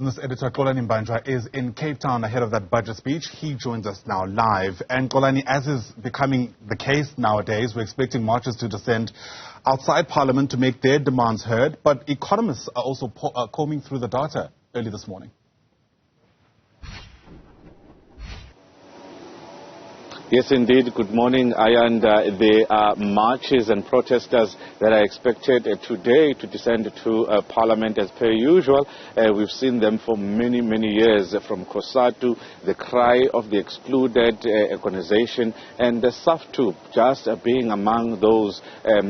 This editor, Xolani Mbanjwa, is in Cape Town ahead of that budget speech. He joins us now live. And Xolani, as is becoming the case nowadays, we're expecting marchers to descend outside Parliament to make their demands heard. But economists are also combing through the data early this morning. Yes, indeed. Good morning, Ayand. There are marches and protesters that are expected today to descend to Parliament as per usual. We've seen them for many, many years, from COSATU, the Cry of the Excluded organization, and the SAFTU, just being among those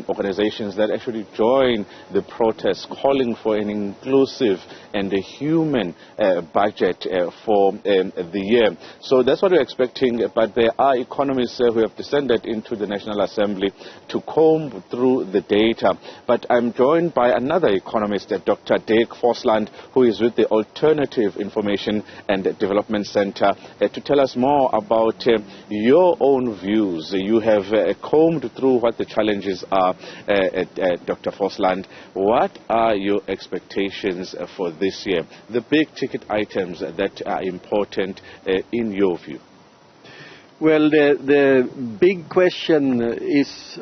organizations that actually join the protest, calling for an inclusive and a human budget for the year. So that's what we're expecting, but there are economists who have descended into the National Assembly to comb through the data. But I'm joined by another economist, Dr. Dick Forslund, who is with the Alternative Information and Development Center, to tell us more about your own views. You have combed through what the challenges are, Dr. Forslund. What are your expectations for this year? The big ticket items that are important in your view? Well, the big question is,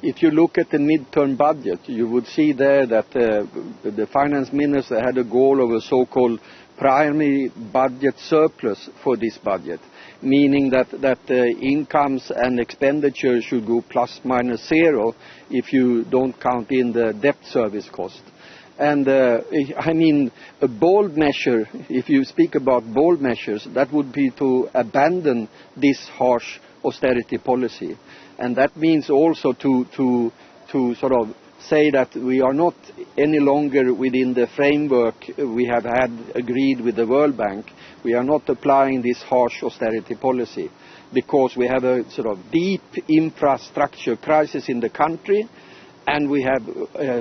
if you look at the midterm budget, you would see there that the finance minister had a goal of a so-called primary budget surplus for this budget, meaning that incomes and expenditure should go plus minus zero if you don't count in the debt service cost. And I mean, a bold measure, if you speak about bold measures, that would be to abandon this harsh austerity policy. And that means also to sort of say that we are not any longer within the framework we have had agreed with the World Bank. We are not applying this harsh austerity policy because we have a sort of deep infrastructure crisis in the country. And we have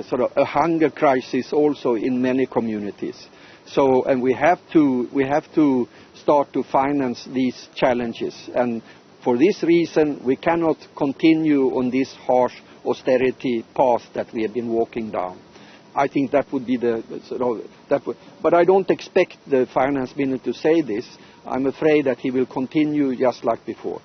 sort of a hunger crisis also in many communities. So, and we have to start to finance these challenges. And for this reason, we cannot continue on this harsh austerity path that we have been walking down. I think that would be the sort of but I don't expect the finance minister to say this. I'm afraid that he will continue just like before.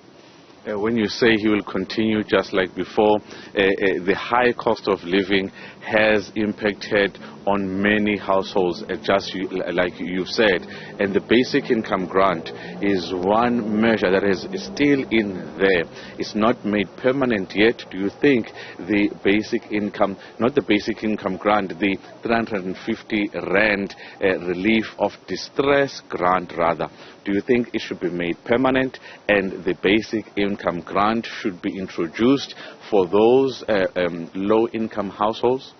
When you say he will continue just like before, the high cost of living has impacted on many households, just like you've said. And the basic income grant is one measure that is still in there. It's not made permanent yet. Do you think the basic income, not the basic income grant, the 350 Rand relief of distress grant rather, do you think it should be made permanent and the basic income grant should be introduced for those low-income households?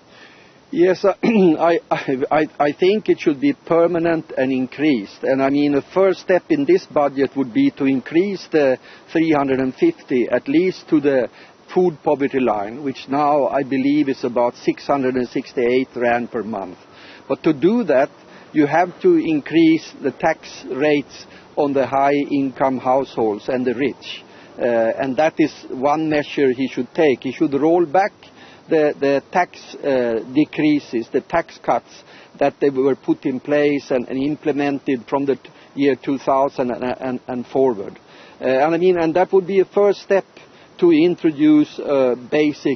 Yes, I think it should be permanent and increased. And I mean, the first step in this budget would be to increase the 350 at least to the food poverty line, which now I believe is about 668 Rand per month. But to do that, you have to increase the tax rates on the high-income households and the rich. And that is one measure he should take. He should roll back the tax decreases, the tax cuts that they were put in place and implemented from the year 2000 and forward. And that would be a first step to introduce a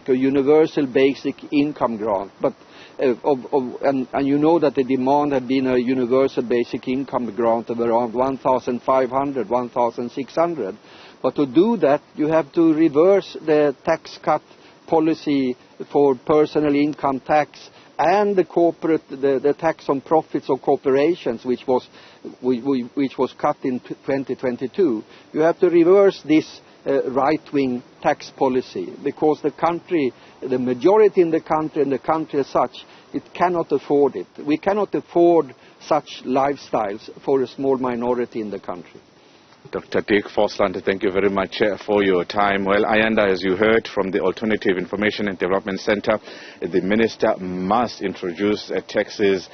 universal basic income grant. But and you know that the demand had been a universal basic income grant of around 1,500, 1,600. But to do that, you have to reverse the tax cut policy for personal income tax and the tax on profits of corporations, which was cut in 2022. You have to reverse this right-wing tax policy because the majority in the country and the country as such, it cannot afford it. We cannot afford such lifestyles for a small minority in the country. Dr. Dick Forslund, thank you very much for your time. Well, Ayanda, as you heard from the Alternative Information and Development Center, the minister must introduce taxes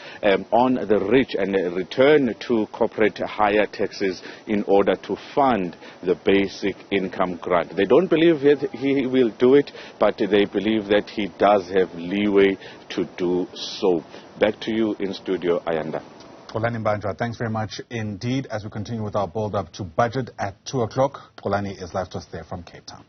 on the rich and return to corporate higher taxes in order to fund the basic income grant. They don't believe that he will do it, but they believe that he does have leeway to do so. Back to you in studio, Ayanda. Xolani Mbanjwa, thanks very much indeed. As we continue with our build-up to budget at 2 o'clock, Xolani is live to us there from Cape Town.